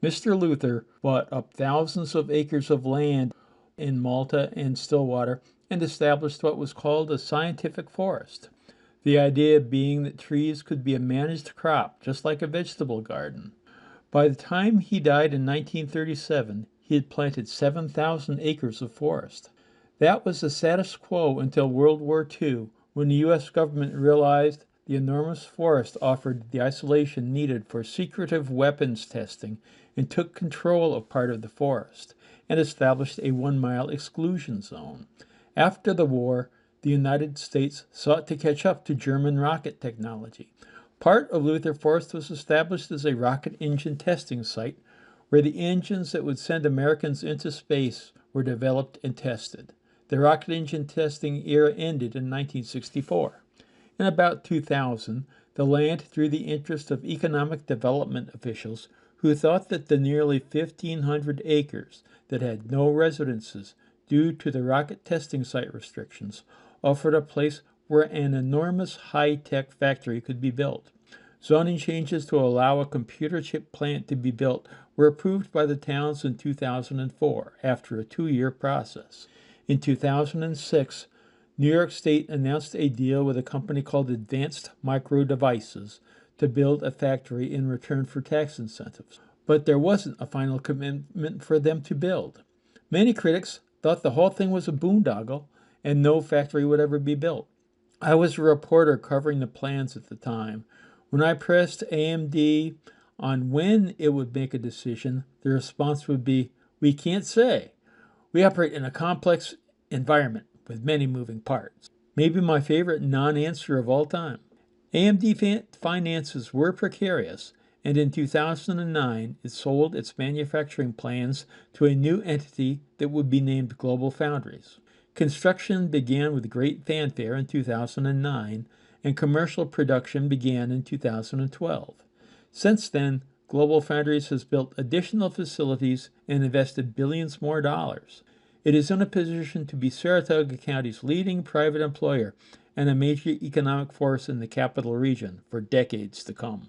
Mr. Luther bought up thousands of acres of land in Malta and Stillwater and established what was called a scientific forest. The idea being that trees could be a managed crop, just like a vegetable garden. By the time he died in 1937, he had planted 7,000 acres of forest. That was the status quo until World War II, when the U.S. government realized the enormous forest offered the isolation needed for secretive weapons testing and took control of part of the forest and established a 1 mile exclusion zone. After the war, the United States sought to catch up to German rocket technology. Part of Luther Forest was established as a rocket engine testing site where the engines that would send Americans into space were developed and tested. The rocket engine testing era ended in 1964. In about 2000, the land drew the interest of economic development officials who thought that the nearly 1,500 acres that had no residences due to the rocket testing site restrictions offered a place where an enormous high-tech factory could be built. Zoning changes to allow a computer chip plant to be built were approved by the towns in 2004 after a 2-year process. In 2006, New York State announced a deal with a company called Advanced Micro Devices to build a factory in return for tax incentives. But there wasn't a final commitment for them to build. Many critics thought the whole thing was a boondoggle and no factory would ever be built. I was a reporter covering the plans at the time. When I pressed AMD on when it would make a decision, the response would be, "We can't say. We operate in a complex environment with many moving parts." Maybe my favorite non-answer of all time. AMD finances were precarious, and in 2009 it sold its manufacturing plans to a new entity that would be named Global Foundries. Construction began with great fanfare in 2009, and commercial production began in 2012. Since then, Global Foundries has built additional facilities and invested billions more dollars. It is in a position to be Saratoga County's leading private employer and a major economic force in the capital region for decades to come.